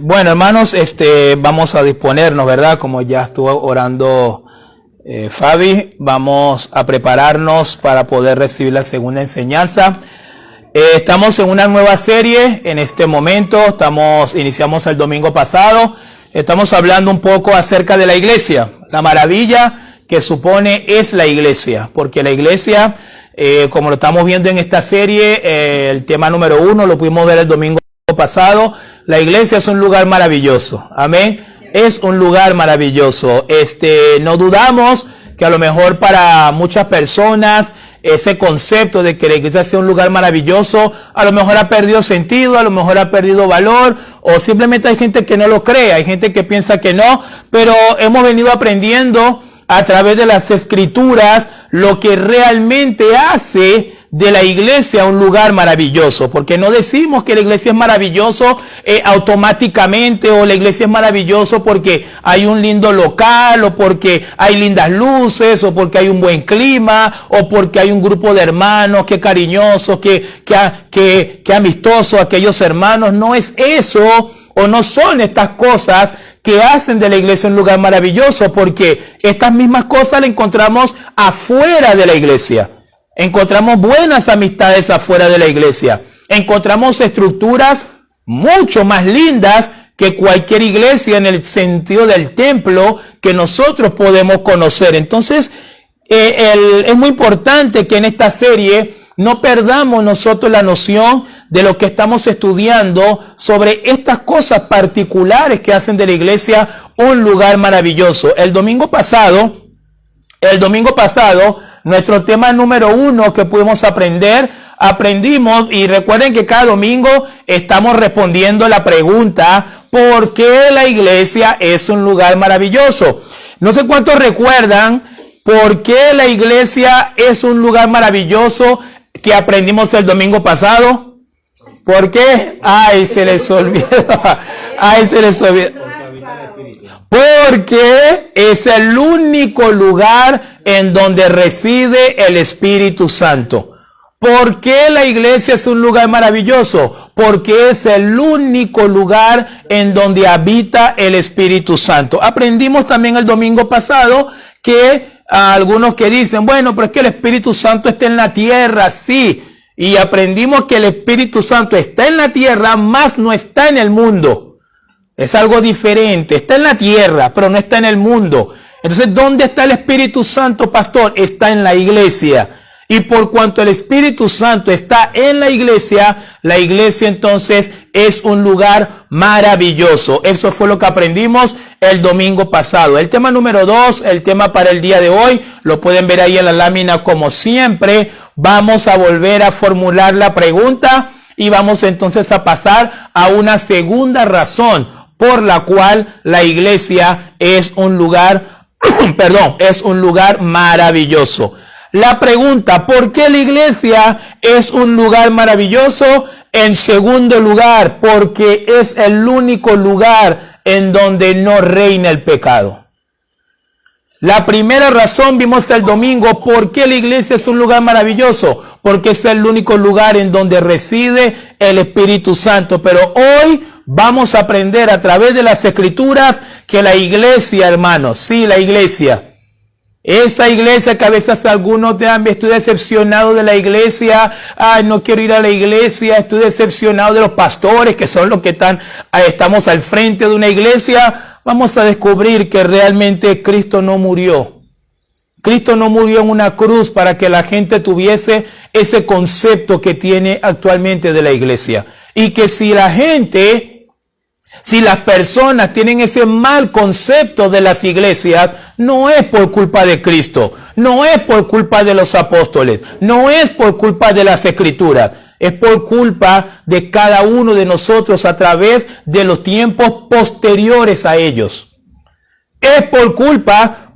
Bueno, hermanos, vamos a disponernos, ¿verdad? Como ya estuvo orando Fabi, vamos a prepararnos para poder recibir la segunda enseñanza. Estamos en una nueva serie en este momento, iniciamos el domingo pasado, estamos hablando un poco acerca de la iglesia, la maravilla que supone es la iglesia, porque la iglesia, como lo estamos viendo en esta serie, el tema número 1 lo pudimos ver el domingo pasado. La iglesia es un lugar maravilloso, amén, es un lugar maravilloso. No dudamos que a lo mejor para muchas personas ese concepto de que la iglesia sea un lugar maravilloso a lo mejor ha perdido sentido, a lo mejor ha perdido valor, o simplemente hay gente que no lo cree, hay gente que piensa que no, pero hemos venido aprendiendo a través de las escrituras lo que realmente hace de la iglesia un lugar maravilloso, porque no decimos que la iglesia es maravilloso automáticamente, o la iglesia es maravilloso porque hay un lindo local, o porque hay lindas luces, o porque hay un buen clima, o porque hay un grupo de hermanos que cariñosos, que amistosos aquellos hermanos. No es eso, o no son estas cosas que hacen de la iglesia un lugar maravilloso, porque estas mismas cosas las encontramos afuera de la iglesia. Encontramos buenas amistades afuera de la iglesia. Encontramos estructuras mucho más lindas que cualquier iglesia en el sentido del templo que nosotros podemos conocer. Entonces, es muy importante que en esta serie no perdamos nosotros la noción de lo que estamos estudiando sobre estas cosas particulares que hacen de la iglesia un lugar maravilloso. El domingo pasado, nuestro tema número 1 que pudimos aprendimos, y recuerden que cada domingo estamos respondiendo la pregunta, ¿por qué la iglesia es un lugar maravilloso? No sé cuántos recuerdan por qué la iglesia es un lugar maravilloso que aprendimos el domingo pasado. ¿Por qué? Ay, se les olvidó. Porque es el único lugar en donde reside el Espíritu Santo. ¿Por qué la iglesia es un lugar maravilloso? Porque es el único lugar en donde habita el Espíritu Santo. Aprendimos también el domingo pasado que algunos que dicen, bueno, pero es que el Espíritu Santo está en la tierra, sí. Y aprendimos que el Espíritu Santo está en la tierra, más no está en el mundo. Es algo diferente. Está en la tierra, pero no está en el mundo. Entonces, ¿dónde está el Espíritu Santo, pastor? Está en la iglesia. Y por cuanto el Espíritu Santo está en la iglesia entonces es un lugar maravilloso. Eso fue lo que aprendimos el domingo pasado. El tema número 2, el tema para el día de hoy, lo pueden ver ahí en la lámina como siempre. Vamos a volver a formular la pregunta y vamos entonces a pasar a una segunda razón por la cual la iglesia es un lugar, es un lugar maravilloso. La pregunta, ¿por qué la iglesia es un lugar maravilloso? En segundo lugar, porque es el único lugar en donde no reina el pecado. La primera razón vimos el domingo, ¿por qué la iglesia es un lugar maravilloso? Porque es el único lugar en donde reside el Espíritu Santo. Pero hoy vamos a aprender a través de las Escrituras que la iglesia, hermanos, sí, la iglesia, esa iglesia que a veces algunos te estoy decepcionado de la iglesia, ay, no quiero ir a la iglesia, estoy decepcionado de los pastores que son los que estamos al frente de una iglesia. Vamos a descubrir que realmente Cristo no murió. Cristo no murió en una cruz para que la gente tuviese ese concepto que tiene actualmente de la iglesia. Y que si las personas tienen ese mal concepto de las iglesias, no es por culpa de Cristo, no es por culpa de los apóstoles, no es por culpa de las Escrituras, es por culpa de cada uno de nosotros a través de los tiempos posteriores a ellos. Es por culpa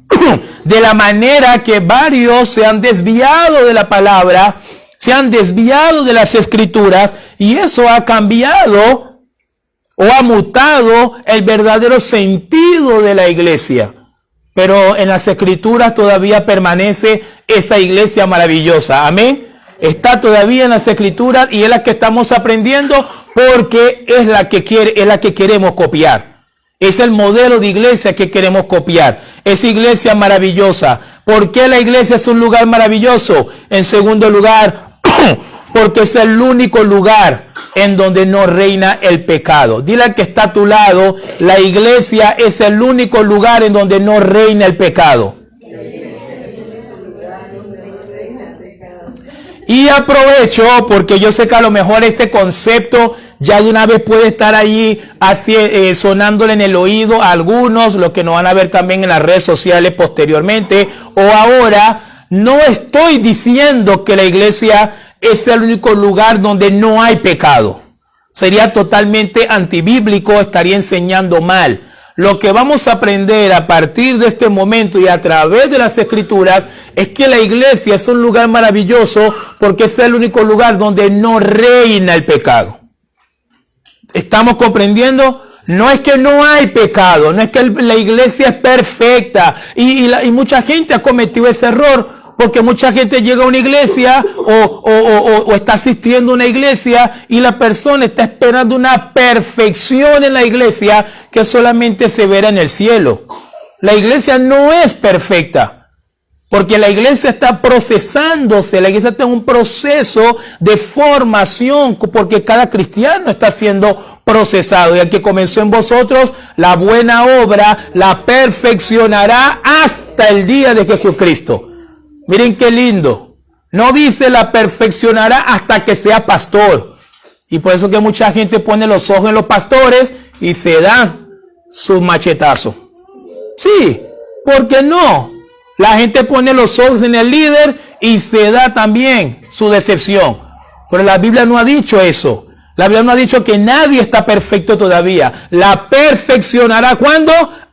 de la manera que varios se han desviado de la palabra, se han desviado de las Escrituras, y eso ha cambiado o ha mutado el verdadero sentido de la iglesia. Pero en las Escrituras todavía permanece esa iglesia maravillosa. Amén. Está todavía en las Escrituras y es la que estamos aprendiendo porque es la que queremos copiar. Es el modelo de iglesia que queremos copiar. Es iglesia maravillosa. ¿Por qué la iglesia es un lugar maravilloso? En segundo lugar, porque es el único lugar en donde no reina el pecado. Dile al que está a tu lado, la iglesia es el único lugar en donde no reina el pecado. Y aprovecho, porque yo sé que a lo mejor este concepto ya de una vez puede estar ahí sonándole en el oído a algunos, los que nos van a ver también en las redes sociales posteriormente, o ahora. No estoy diciendo que la iglesia es el único lugar donde no hay pecado. Sería totalmente antibíblico, estaría enseñando mal. Lo que vamos a aprender a partir de este momento y a través de las Escrituras es que la iglesia es un lugar maravilloso porque es el único lugar donde no reina el pecado. ¿Estamos comprendiendo? No es que no hay pecado, no es que la iglesia es perfecta y mucha gente ha cometido ese error. Porque mucha gente llega a una iglesia o está asistiendo a una iglesia y la persona está esperando una perfección en la iglesia que solamente se verá en el cielo. La iglesia no es perfecta porque la iglesia está procesándose, la iglesia está en un proceso de formación porque cada cristiano está siendo procesado y el que comenzó en vosotros la buena obra la perfeccionará hasta el día de Jesucristo. Miren qué lindo. No dice la perfeccionará hasta que sea pastor. Y por eso que mucha gente pone los ojos en los pastores y se dan sus machetazos. Sí, ¿por qué no? La gente pone los ojos en el líder y se da también su decepción. Pero la Biblia no ha dicho eso. La Biblia no ha dicho que nadie está perfecto todavía. La perfeccionará ¿cuándo?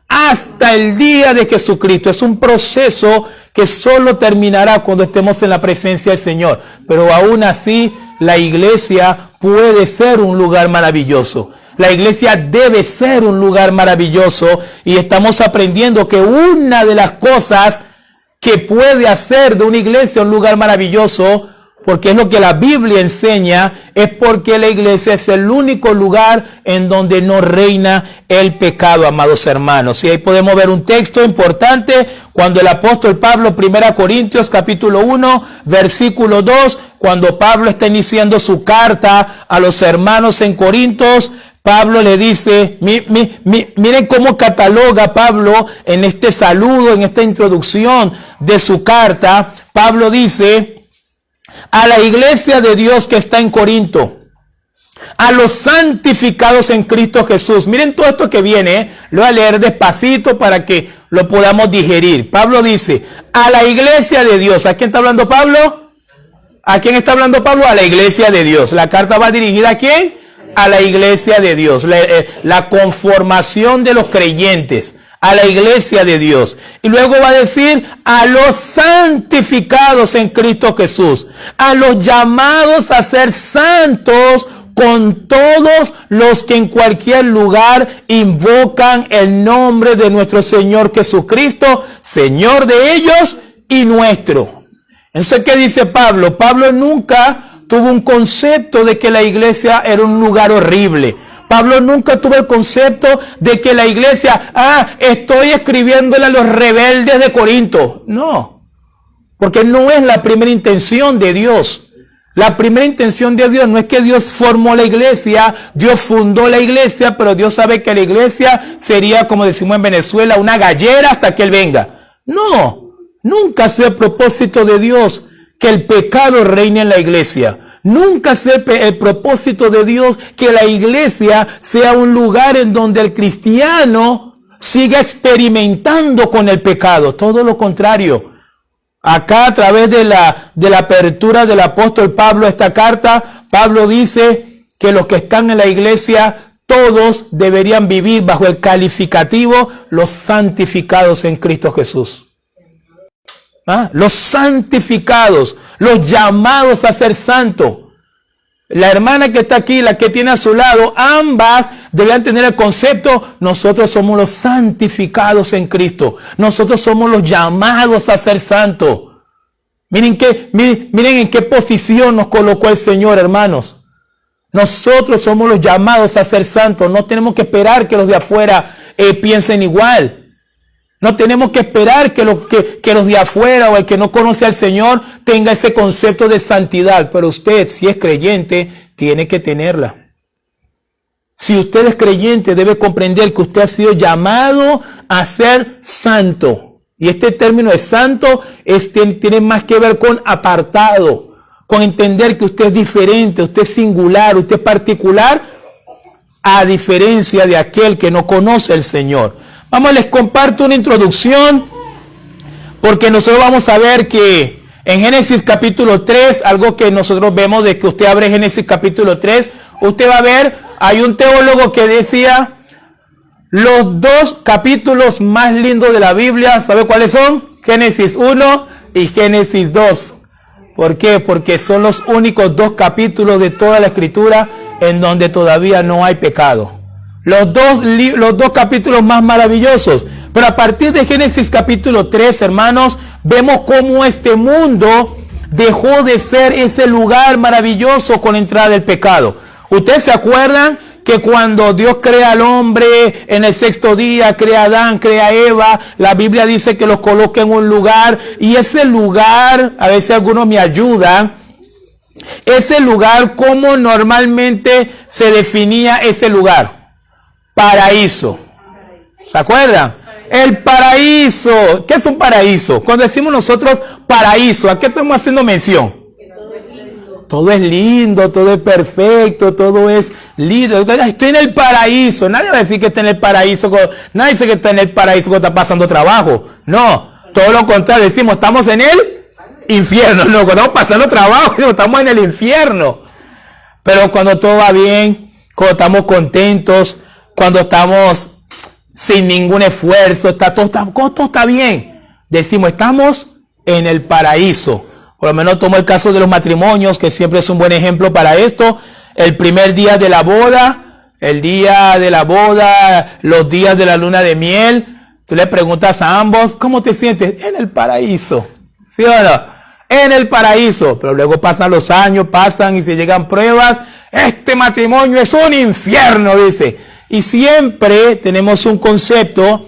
Hasta el día de Jesucristo. Es un proceso que solo terminará cuando estemos en la presencia del Señor. Pero aún así, la iglesia puede ser un lugar maravilloso. La iglesia debe ser un lugar maravilloso. Y estamos aprendiendo que una de las cosas que puede hacer de una iglesia un lugar maravilloso, porque es lo que la Biblia enseña, es porque la iglesia es el único lugar en donde no reina el pecado, amados hermanos. Y ahí podemos ver un texto importante cuando el apóstol Pablo, 1 Corintios capítulo 1, versículo 2, cuando Pablo está iniciando su carta a los hermanos en Corintios, Pablo le dice, miren cómo cataloga Pablo en este saludo, en esta introducción de su carta. Pablo dice: a la iglesia de Dios que está en Corinto, a los santificados en Cristo Jesús. Miren todo esto que viene, lo voy a leer despacito para que lo podamos digerir. Pablo dice, a la iglesia de Dios. ¿A quién está hablando Pablo? ¿A quién está hablando Pablo? A la iglesia de Dios. La carta va dirigida ¿a quién? A la iglesia de Dios. La conformación de los creyentes. A la iglesia de Dios. Y luego va a decir a los santificados en Cristo Jesús, a los llamados a ser santos con todos los que en cualquier lugar invocan el nombre de nuestro Señor Jesucristo, Señor de ellos y nuestro. Entonces, ¿qué dice Pablo? Pablo nunca tuvo un concepto de que la iglesia era un lugar horrible. Pablo nunca tuvo el concepto de que la iglesia, estoy escribiéndole a los rebeldes de Corinto. No, porque no es la primera intención de Dios. La primera intención de Dios no es que Dios formó la iglesia, Dios fundó la iglesia, pero Dios sabe que la iglesia sería, como decimos en Venezuela, una gallera hasta que Él venga. No, nunca ha sido el propósito de Dios que el pecado reine en la iglesia. Nunca sea el propósito de Dios que la iglesia sea un lugar en donde el cristiano siga experimentando con el pecado. Todo lo contrario. Acá, a través de la apertura del apóstol Pablo a esta carta, Pablo dice que los que están en la iglesia, todos deberían vivir bajo el calificativo los santificados en Cristo Jesús. Los santificados, los llamados a ser santos. La hermana que está aquí, la que tiene a su lado, ambas deben tener el concepto, nosotros somos los santificados en Cristo. Nosotros somos los llamados a ser santos. Miren en qué posición nos colocó el Señor, hermanos. Nosotros somos los llamados a ser santos. No tenemos que esperar que los de afuera piensen igual. No tenemos que esperar que los de afuera o el que no conoce al Señor tenga ese concepto de santidad. Pero usted, si es creyente, tiene que tenerla. Si usted es creyente, debe comprender que usted ha sido llamado a ser santo. Y este término de santo tiene más que ver con apartado, con entender que usted es diferente, usted es singular, usted es particular, a diferencia de aquel que no conoce al Señor. Vamos, les comparto una introducción, porque nosotros vamos a ver que en Génesis capítulo 3, algo que nosotros vemos de que usted abre Génesis capítulo 3, usted va a ver, hay un teólogo que decía, los dos capítulos más lindos de la Biblia, ¿sabe cuáles son? Génesis 1 y Génesis 2. ¿Por qué? Porque son los únicos dos capítulos de toda la Escritura en donde todavía no hay pecado. Los dos capítulos más maravillosos. Pero a partir de Génesis capítulo 3, hermanos, vemos cómo este mundo dejó de ser ese lugar maravilloso con la entrada del pecado. ¿Ustedes se acuerdan que cuando Dios crea al hombre en el sexto día, crea a Adán, crea a Eva, la Biblia dice que los coloca en un lugar, y ese lugar, a veces algunos me ayudan, ese lugar, ¿cómo normalmente se definía ese lugar? Paraíso. ¿Se acuerdan? El paraíso. ¿Qué es un paraíso? Cuando decimos nosotros paraíso, ¿a qué estamos haciendo mención? Todo es lindo, todo es perfecto, todo es lindo. Estoy en el paraíso. Nadie va a decir que está en el paraíso. Nadie dice que está en el paraíso cuando está pasando trabajo. No, todo lo contrario. Decimos, estamos en el infierno. No, cuando estamos pasando trabajo, estamos en el infierno. Pero cuando todo va bien, cuando estamos contentos, cuando estamos sin ningún esfuerzo, todo está bien, decimos, estamos en el paraíso. Por lo menos tomo el caso de los matrimonios, que siempre es un buen ejemplo para esto. El primer día de la boda, los días de la luna de miel, tú le preguntas a ambos, ¿cómo te sientes? En el paraíso, ¿sí o no? En el paraíso. Pero luego pasan los años, y se llegan pruebas, este matrimonio es un infierno, dice. Y siempre tenemos un concepto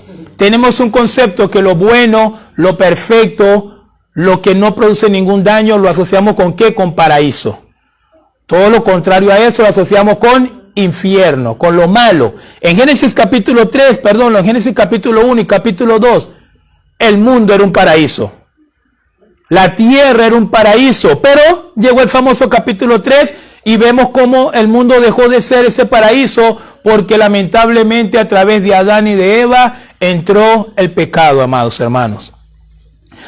que lo bueno, lo perfecto, lo que no produce ningún daño, lo asociamos ¿con qué? Con paraíso. Todo lo contrario a eso lo asociamos con infierno, con lo malo. En Génesis capítulo 1 y capítulo 2, el mundo era un paraíso. La tierra era un paraíso, pero llegó el famoso capítulo 3 y vemos cómo el mundo dejó de ser ese paraíso, porque lamentablemente a través de Adán y de Eva entró el pecado, amados hermanos.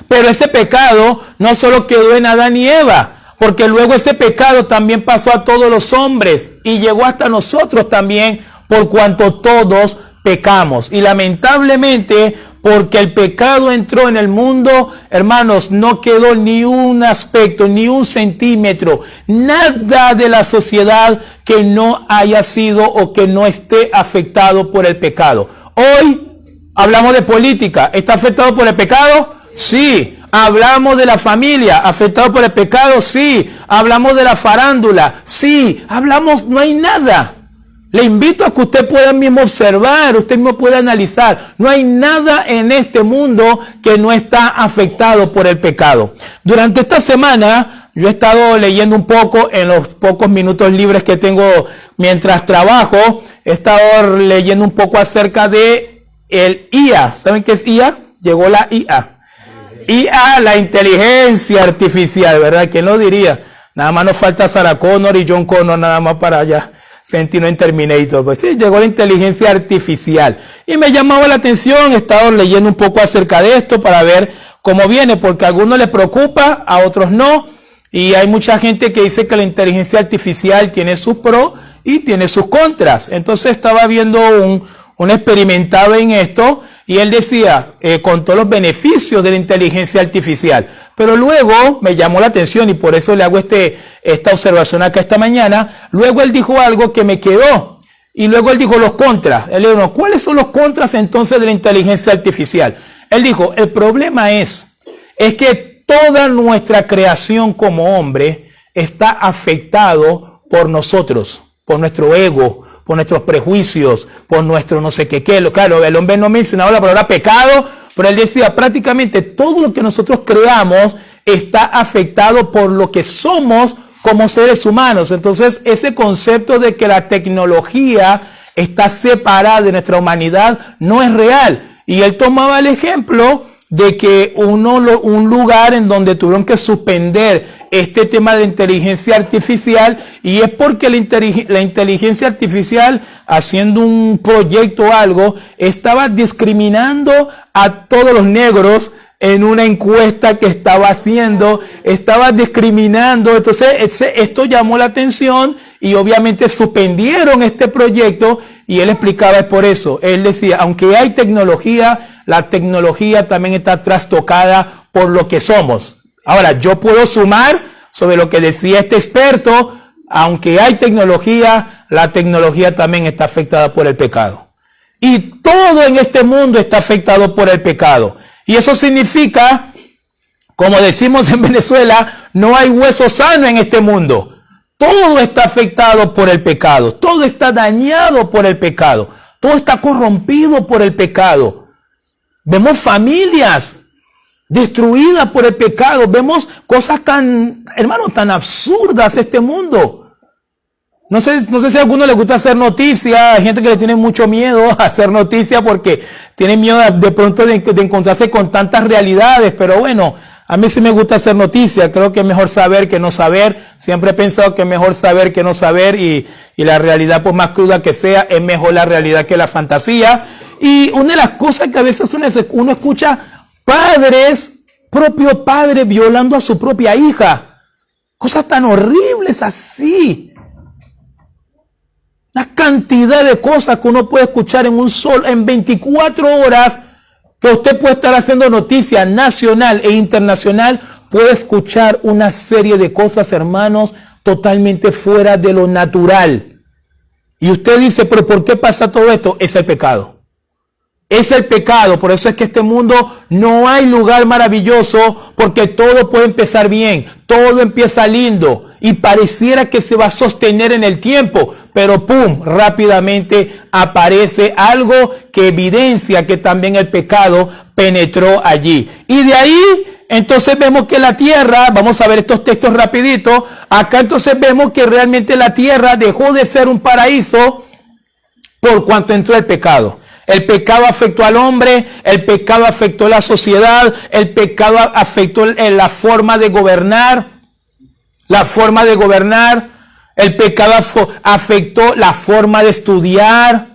Pero ese pecado no solo quedó en Adán y Eva, porque luego ese pecado también pasó a todos los hombres y llegó hasta nosotros también, por cuanto todos pecamos. Y lamentablemente, porque el pecado entró en el mundo, hermanos, no quedó ni un aspecto, ni un centímetro, nada de la sociedad que no haya sido o que no esté afectado por el pecado. Hoy hablamos de política. ¿Está afectado por el pecado? Sí. Hablamos de la familia, afectado por el pecado, sí. Hablamos de la farándula, sí. No hay nada. Le invito a que usted pueda mismo observar, usted mismo pueda analizar. No hay nada en este mundo que no está afectado por el pecado. Durante esta semana, yo he estado leyendo un poco en los pocos minutos libres que tengo mientras trabajo. He estado leyendo un poco acerca de el IA. ¿Saben qué es IA? Llegó la IA. IA, la inteligencia artificial, ¿verdad? ¿Quién lo diría? Nada más nos falta Sarah Connor y John Connor nada más para allá. Sentino en Terminator. Pues sí, llegó la inteligencia artificial. Y me llamaba la atención, he estado leyendo un poco acerca de esto para ver cómo viene, porque a algunos les preocupa, a otros no. Y hay mucha gente que dice que la inteligencia artificial tiene sus pros y tiene sus contras. Entonces estaba viendo un experimentado en esto, y él decía, con todos los beneficios de la inteligencia artificial. Pero luego me llamó la atención, y por eso le hago esta observación acá esta mañana. Luego él dijo algo que me quedó, y luego él dijo los contras. Él dijo, ¿cuáles son los contras entonces de la inteligencia artificial? Él dijo, el problema es que toda nuestra creación como hombre está afectado por nosotros, por nuestro ego, por nuestros prejuicios, por nuestro no sé qué. Claro, el hombre no mencionaba la palabra pecado, pero él decía prácticamente todo lo que nosotros creamos está afectado por lo que somos como seres humanos. Entonces, ese concepto de que la tecnología está separada de nuestra humanidad no es real. Y él tomaba el ejemplo de que un lugar en donde tuvieron que suspender este tema de inteligencia artificial, y es porque la inteligencia artificial, haciendo un proyecto o algo, estaba discriminando a todos los negros en una encuesta que estaba haciendo, estaba discriminando. Entonces esto llamó la atención y obviamente suspendieron este proyecto, y él explicaba es por eso. Él decía, aunque hay tecnología, la tecnología también está trastocada por lo que somos. Ahora, yo puedo sumar sobre lo que decía este experto, aunque hay tecnología, la tecnología también está afectada por el pecado. Y todo en este mundo está afectado por el pecado. Y eso significa, como decimos en Venezuela, no hay hueso sano en este mundo. Todo está afectado por el pecado. Todo está dañado por el pecado. Todo está corrompido por el pecado. Vemos familias destruidas por el pecado. Vemos cosas tan, hermanos, tan absurdas este mundo. No sé si a alguno le gusta hacer noticias. Hay gente que le tiene mucho miedo a hacer noticias porque tiene miedo de pronto de encontrarse con tantas realidades. Pero bueno, a mí sí me gusta hacer noticias. Creo que es mejor saber que no saber. Siempre he pensado que es mejor saber que no saber. Y la realidad, por más cruda que sea, es mejor la realidad que la fantasía. Y una de las cosas que a veces uno escucha, propios padres violando a su propia hija. Cosas tan horribles así. Una cantidad de cosas que uno puede escuchar en 24 horas, que usted puede estar haciendo noticia nacional e internacional, puede escuchar una serie de cosas, hermanos, totalmente fuera de lo natural. Y usted dice, pero ¿por qué pasa todo esto? Es el pecado. Es el pecado. Por eso es que este mundo no hay lugar maravilloso, porque todo puede empezar bien, todo empieza lindo y pareciera que se va a sostener en el tiempo, pero ¡pum!, rápidamente aparece algo que evidencia que también el pecado penetró allí. Y de ahí entonces vemos que la tierra, vamos a ver estos textos rapidito, acá entonces vemos que realmente la tierra dejó de ser un paraíso por cuanto entró el pecado. El pecado afectó al hombre, el pecado afectó la sociedad, el pecado afectó la forma de gobernar, el pecado afectó la forma de estudiar.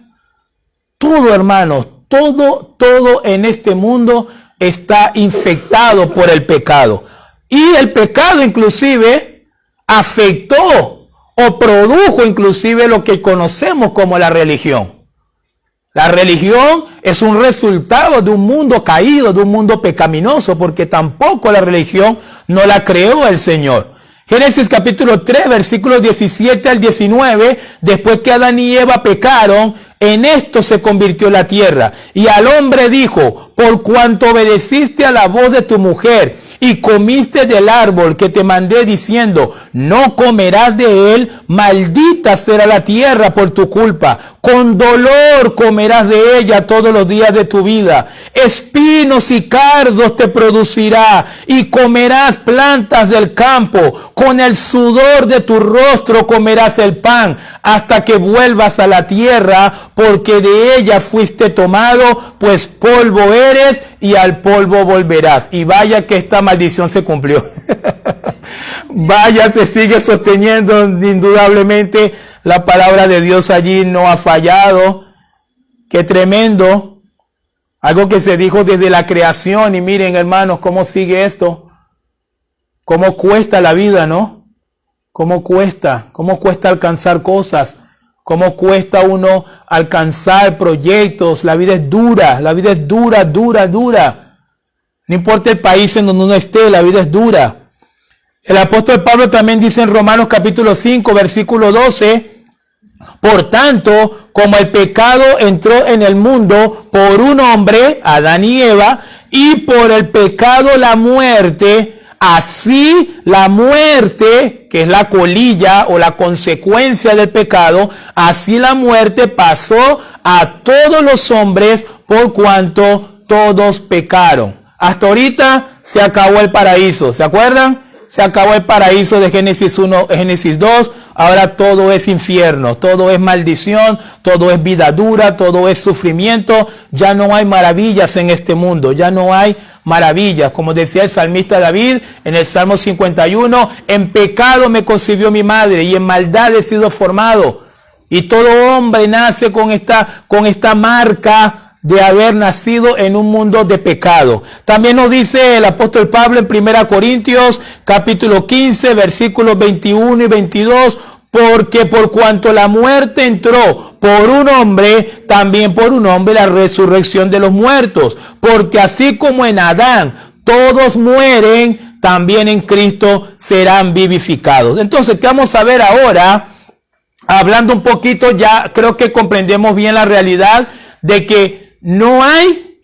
Todo, hermanos, todo en este mundo está infectado por el pecado. Y el pecado inclusive afectó o produjo inclusive lo que conocemos como la religión. La religión es un resultado de un mundo caído, de un mundo pecaminoso, porque tampoco la religión no la creó el Señor. Génesis capítulo 3, versículos 17 al 19, después que Adán y Eva pecaron, en esto se convirtió la tierra. Y al hombre dijo, por cuanto obedeciste a la voz de tu mujer y comiste del árbol que te mandé diciendo, no comerás de él, maldita será la tierra por tu culpa. Con dolor comerás de ella todos los días de tu vida. Espinos y cardos te producirá y comerás plantas del campo. Con el sudor de tu rostro comerás el pan hasta que vuelvas a la tierra, porque de ella fuiste tomado, pues polvo eres y al polvo volverás. Y vaya que esta maldición se cumplió. Vaya, se sigue sosteniendo indudablemente. La palabra de Dios allí no ha fallado. Qué tremendo. Algo que se dijo desde la creación. Y miren, hermanos, cómo sigue esto. Cómo cuesta la vida, ¿no? Cómo cuesta alcanzar cosas. Cómo cuesta uno alcanzar proyectos. La vida es dura. La vida es dura. No importa el país en donde uno esté, la vida es dura. El apóstol Pablo también dice en Romanos capítulo 5, versículo 12, por tanto, como el pecado entró en el mundo por un hombre, Adán y Eva, y por el pecado la muerte, así la muerte, que es la colilla o la consecuencia del pecado, así la muerte pasó a todos los hombres por cuanto todos pecaron. Hasta ahorita se acabó el paraíso, ¿se acuerdan? Se acabó el paraíso de Génesis 1, Génesis 2, ahora todo es infierno, todo es maldición, todo es vida dura, todo es sufrimiento, ya no hay maravillas en este mundo, ya no hay maravillas. Como decía el salmista David en el Salmo 51, en pecado me concibió mi madre y en maldad he sido formado. Y todo hombre nace con esta marca de haber nacido en un mundo de pecado. También nos dice el apóstol Pablo en 1 Corintios capítulo 15 versículos 21 y 22, porque por cuanto la muerte entró por un hombre, también por un hombre la resurrección de los muertos, porque así como en Adán todos mueren, también en Cristo serán vivificados. Entonces, ¿qué vamos a ver ahora? Hablando un poquito, ya creo que comprendemos bien la realidad de que no hay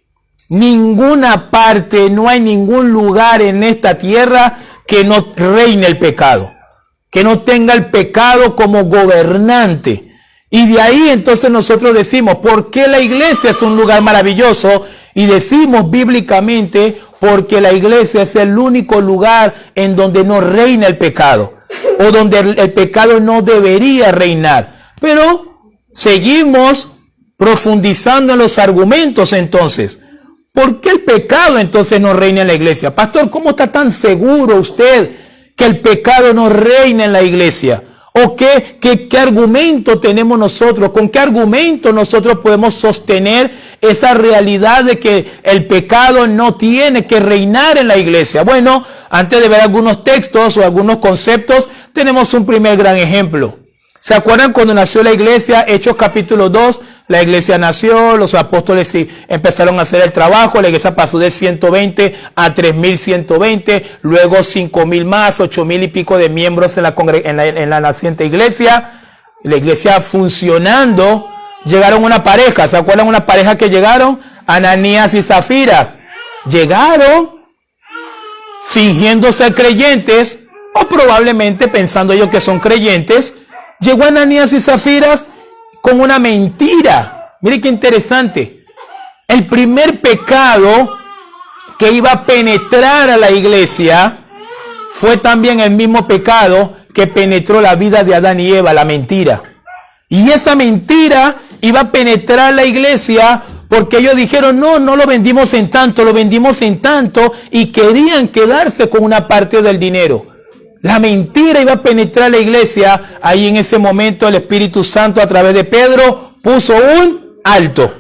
ninguna parte, no hay ningún lugar en esta tierra que no reine el pecado, que no tenga el pecado como gobernante. Y de ahí entonces nosotros decimos, ¿por qué la iglesia es un lugar maravilloso? Y decimos bíblicamente, porque la iglesia es el único lugar en donde no reina el pecado, o donde el pecado no debería reinar. Pero seguimos profundizando en los argumentos entonces. ¿Por qué el pecado entonces no reina en la iglesia? Pastor, ¿cómo está tan seguro usted que el pecado no reina en la iglesia? ¿O qué argumento tenemos nosotros? ¿Con qué argumento nosotros podemos sostener esa realidad de que el pecado no tiene que reinar en la iglesia? Bueno, antes de ver algunos textos o algunos conceptos, tenemos un primer gran ejemplo. ¿Se acuerdan cuando nació la iglesia? Hechos capítulo 2, la iglesia nació, los apóstoles empezaron a hacer el trabajo, la iglesia pasó de 120 a 3.120, luego 5.000 más, 8.000 y pico de miembros en la naciente iglesia. La iglesia funcionando, llegaron una pareja, ¿se acuerdan una pareja que llegaron? Ananías y Zafira. Llegaron fingiendo ser creyentes, o probablemente pensando ellos que son creyentes. Llegó Ananías y Zafira con una mentira. Mire qué interesante. El primer pecado que iba a penetrar a la iglesia fue también el mismo pecado que penetró la vida de Adán y Eva, la mentira. Y esa mentira iba a penetrar la iglesia porque ellos dijeron, no lo vendimos en tanto, lo vendimos en tanto, y querían quedarse con una parte del dinero. La mentira iba a penetrar la iglesia. Ahí en ese momento el Espíritu Santo a través de Pedro puso un alto.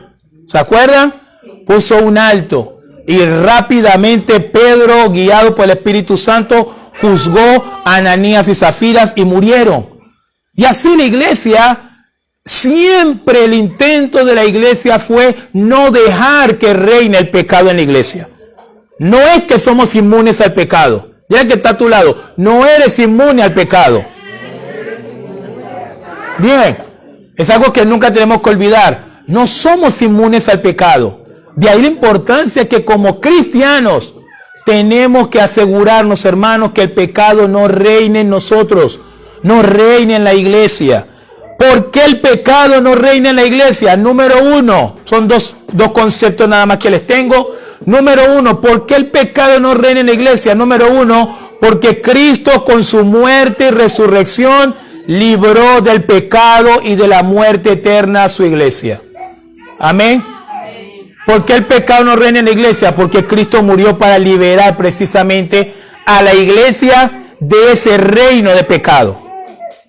¿Se acuerdan? Sí. Puso un alto. Y rápidamente Pedro, guiado por el Espíritu Santo, juzgó a Ananías y Zafira y murieron. Y así la iglesia, siempre el intento de la iglesia fue no dejar que reine el pecado en la iglesia. No es que somos inmunes al pecado. Ya que está a tu lado, no eres inmune al pecado. Bien, es algo que nunca tenemos que olvidar. No somos inmunes al pecado. De ahí la importancia que como cristianos tenemos que asegurarnos, hermanos, que el pecado no reine en nosotros, no reine en la iglesia. ¿Por qué el pecado no reina en la iglesia? Número uno, son dos conceptos nada más que les tengo. Número uno, ¿por qué el pecado no reina en la iglesia? Número uno, porque Cristo con su muerte y resurrección libró del pecado y de la muerte eterna a su iglesia. Amén. ¿Por qué el pecado no reina en la iglesia? Porque Cristo murió para liberar precisamente a la iglesia de ese reino de pecado.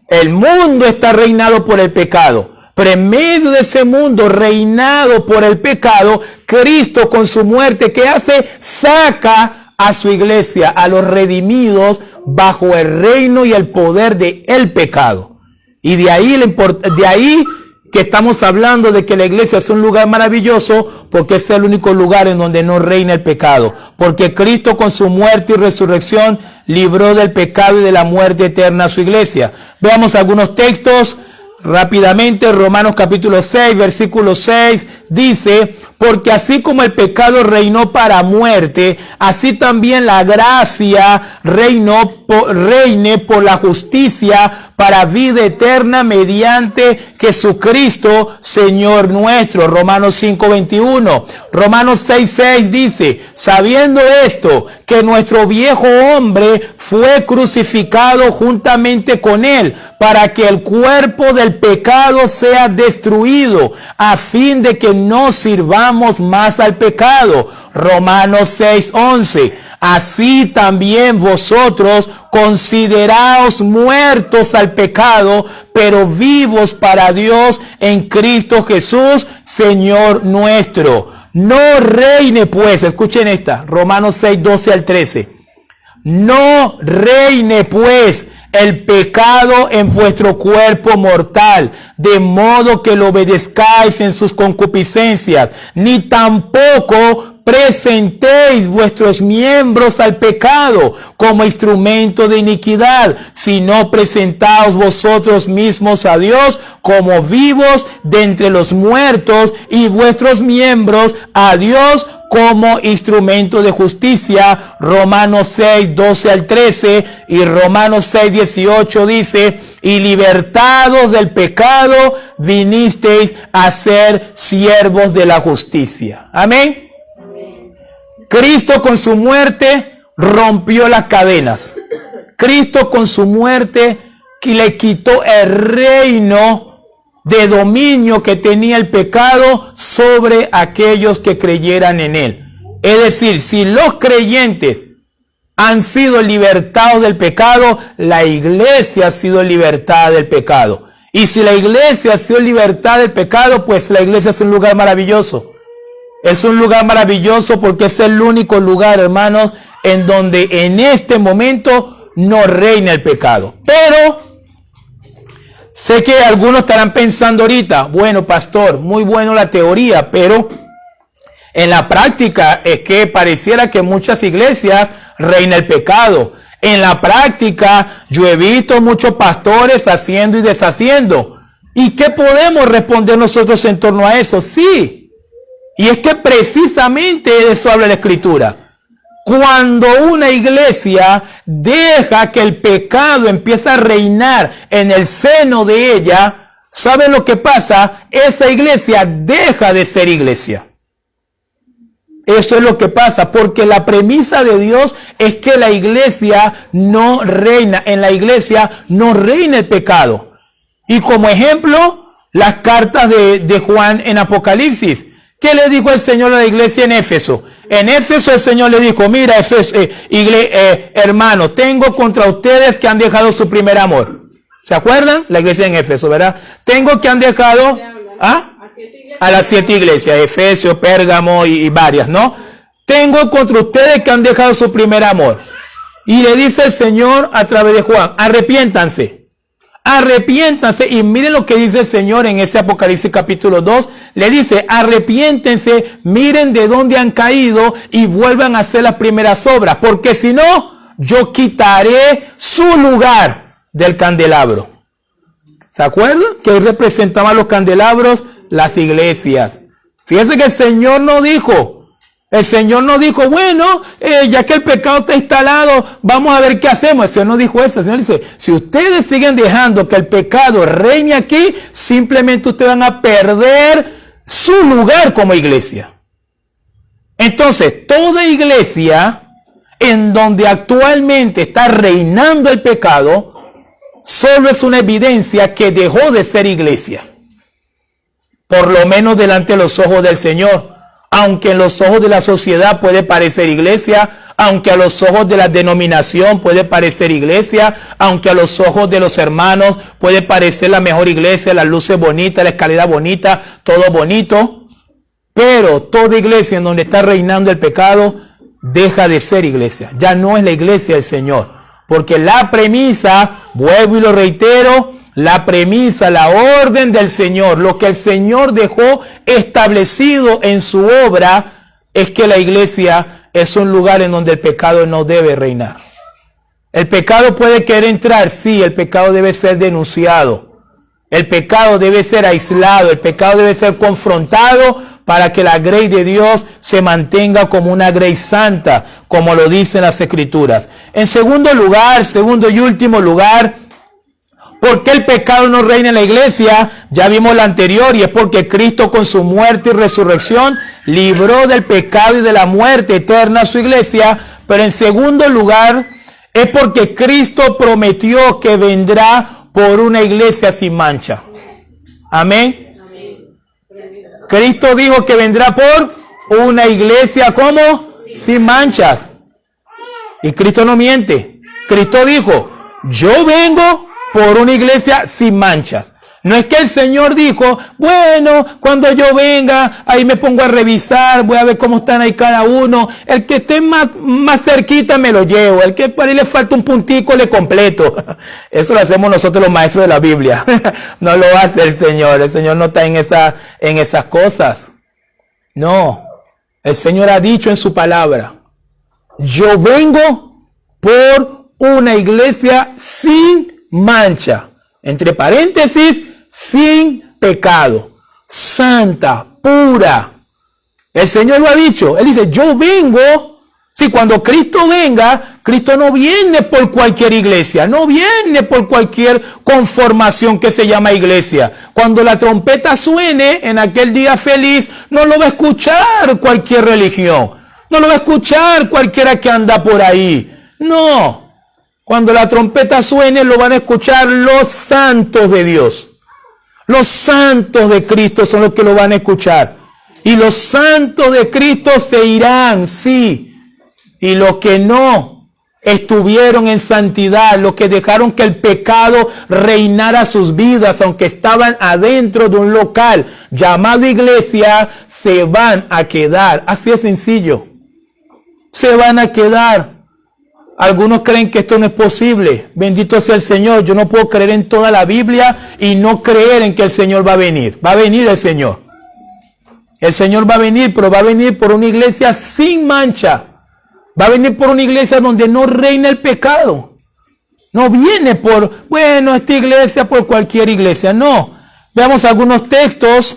El mundo está reinado por el pecado. Pero en medio de ese mundo reinado por el pecado, Cristo con su muerte, ¿qué hace? Saca a su iglesia, a los redimidos, bajo el reino y el poder de el pecado. Y de ahí que estamos hablando de que la iglesia es un lugar maravilloso, porque es el único lugar en donde no reina el pecado. Porque Cristo con su muerte y resurrección libró del pecado y de la muerte eterna a su iglesia. Veamos algunos textos rápidamente. Romanos capítulo 6, versículo 6, dice, porque así como el pecado reinó para muerte, así también la gracia reine por la justicia para vida eterna mediante Jesucristo, Señor nuestro. Romanos 5:21. Romanos 6:6 dice, sabiendo esto, que nuestro viejo hombre fue crucificado juntamente con él, para que el cuerpo del pecado sea destruido, a fin de que no sirvamos más al pecado. Romanos 6:11. Así también vosotros consideraos muertos al pecado, pero vivos para Dios en Cristo Jesús, Señor nuestro. No reine pues, escuchen esta, Romanos 6:12 al 13. No reine pues el pecado en vuestro cuerpo mortal, de modo que lo obedezcáis en sus concupiscencias, ni tampoco presentéis vuestros miembros al pecado como instrumento de iniquidad, sino presentaos vosotros mismos a Dios como vivos de entre los muertos, y vuestros miembros a Dios como instrumento de justicia. Romanos 6:12 al 13 y Romanos 6:18 dice, y libertados del pecado vinisteis a ser siervos de la justicia. Amén. Cristo con su muerte rompió las cadenas. Cristo con su muerte le quitó el reino de dominio que tenía el pecado sobre aquellos que creyeran en él. Es decir, si los creyentes han sido libertados del pecado, la iglesia ha sido libertada del pecado. Y si la iglesia ha sido libertada del pecado, pues la iglesia es un lugar maravilloso. Es un lugar maravilloso porque es el único lugar, hermanos, en donde en este momento no reina el pecado. Pero sé que algunos estarán pensando ahorita, bueno, pastor, muy bueno la teoría, pero en la práctica es que pareciera que en muchas iglesias reina el pecado. En la práctica yo he visto muchos pastores haciendo y deshaciendo. ¿Y qué podemos responder nosotros en torno a eso? Sí. Y es que precisamente de eso habla la Escritura. Cuando una iglesia deja que el pecado empiece a reinar en el seno de ella, ¿saben lo que pasa? Esa iglesia deja de ser iglesia. Eso es lo que pasa, porque la premisa de Dios es que la iglesia no reina. En la iglesia no reina el pecado. Y como ejemplo, las cartas de Juan en Apocalipsis. ¿Qué le dijo el Señor a la iglesia en Éfeso? En Éfeso el Señor le dijo, mira, hermano, tengo contra ustedes que han dejado su primer amor. ¿Se acuerdan? La iglesia en Éfeso, ¿verdad? Tengo que han dejado a las 7 iglesias, Efesio, Pérgamo y varias, ¿no? Tengo contra ustedes que han dejado su primer amor. Y le dice el Señor a través de Juan, arrepiéntanse. Arrepiéntanse, y miren lo que dice el Señor en ese Apocalipsis capítulo 2, le dice, arrepiéntense, miren de dónde han caído y vuelvan a hacer las primeras obras, porque si no, yo quitaré su lugar del candelabro. ¿Se acuerdan? Que representaban los candelabros, las iglesias. Fíjense que el Señor no dijo, bueno, ya que el pecado está instalado, vamos a ver qué hacemos. El Señor no dijo eso. El Señor dice, si ustedes siguen dejando que el pecado reine aquí, simplemente ustedes van a perder su lugar como iglesia. Entonces, toda iglesia en donde actualmente está reinando el pecado, solo es una evidencia que dejó de ser iglesia. Por lo menos delante de los ojos del Señor. Aunque en los ojos de la sociedad puede parecer iglesia, aunque a los ojos de la denominación puede parecer iglesia, aunque a los ojos de los hermanos puede parecer la mejor iglesia, las luces bonitas, la escalera bonita, todo bonito, pero toda iglesia en donde está reinando el pecado deja de ser iglesia, ya no es la iglesia del Señor, porque la premisa, vuelvo y lo reitero, la premisa, la orden del Señor, lo que el Señor dejó establecido en su obra, es que la iglesia es un lugar en donde el pecado no debe reinar. El pecado puede querer entrar, sí, el pecado debe ser denunciado. El pecado debe ser aislado, el pecado debe ser confrontado para que la grey de Dios se mantenga como una grey santa, como lo dicen las Escrituras. En segundo y último lugar, ¿por qué el pecado no reina en la iglesia? Ya vimos la anterior, y es porque Cristo con su muerte y resurrección libró del pecado y de la muerte eterna a su iglesia. Pero en segundo lugar, es porque Cristo prometió que vendrá por una iglesia sin mancha. Amén. Cristo dijo que vendrá por una iglesia ¿cómo? Sin manchas. Y Cristo no miente. Cristo dijo, yo vengo por una iglesia sin manchas. No es que el Señor dijo, bueno, cuando yo venga, ahí me pongo a revisar, voy a ver cómo están ahí cada uno. El que esté más cerquita me lo llevo. El que por ahí le falta un puntico le completo. Eso lo hacemos nosotros los maestros de la Biblia. No lo hace el Señor. El Señor no está en esas cosas. No. El Señor ha dicho en su palabra, yo vengo por una iglesia sin mancha. Entre paréntesis, sin pecado, santa, pura. El Señor lo ha dicho. Él dice, yo vengo. Sí, cuando Cristo venga, Cristo no viene por cualquier iglesia, no viene por cualquier conformación que se llama iglesia. Cuando la trompeta suene en aquel día feliz, no lo va a escuchar cualquier religión, no lo va a escuchar cualquiera que anda por ahí. No. Cuando la trompeta suene, lo van a escuchar los santos de Dios. Los santos de Cristo son los que lo van a escuchar. Y los santos de Cristo se irán, sí. Y los que no estuvieron en santidad, los que dejaron que el pecado reinara sus vidas, aunque estaban adentro de un local llamado iglesia, se van a quedar. Así de sencillo. Se van a quedar. Algunos creen que esto no es posible. Bendito sea el Señor. Yo no puedo creer en toda la Biblia y no creer en que el Señor va a venir. Va a venir el Señor. El Señor va a venir, pero va a venir por una iglesia sin mancha. Va a venir por una iglesia donde no reina el pecado. No viene por, bueno, esta iglesia por cualquier iglesia. No. Veamos algunos textos.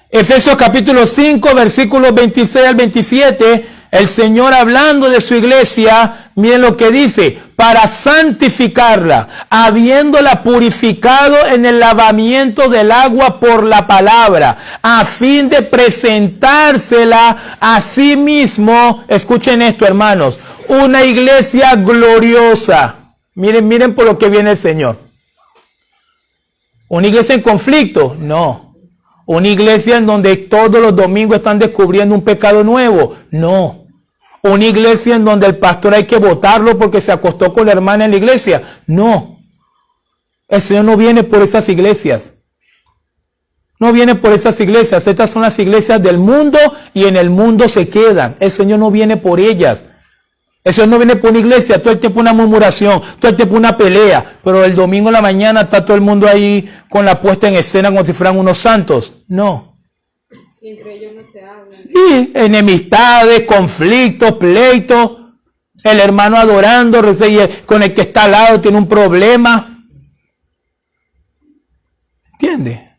Efesios capítulo 5, versículos 26 al 27. El Señor hablando de su iglesia, miren lo que dice, para santificarla, habiéndola purificado en el lavamiento del agua por la palabra, a fin de presentársela a sí mismo, escuchen esto hermanos, una iglesia gloriosa. Miren por lo que viene el Señor. ¿Una iglesia en conflicto? No. ¿Una iglesia en donde todos los domingos están descubriendo un pecado nuevo? No. ¿Una iglesia en donde el pastor hay que votarlo porque se acostó con la hermana en la iglesia? No. El Señor no viene por esas iglesias. No viene por esas iglesias. Estas son las iglesias del mundo y en el mundo se quedan. El Señor no viene por ellas. El Señor no viene por una iglesia, todo el tiempo una murmuración, todo el tiempo una pelea, pero el domingo en la mañana está todo el mundo ahí con la puesta en escena como si fueran unos santos. No. Y entre ellos no se hablan. Sí, enemistades, conflictos, pleitos, el hermano adorando, con el que está al lado tiene un problema. ¿Entiende?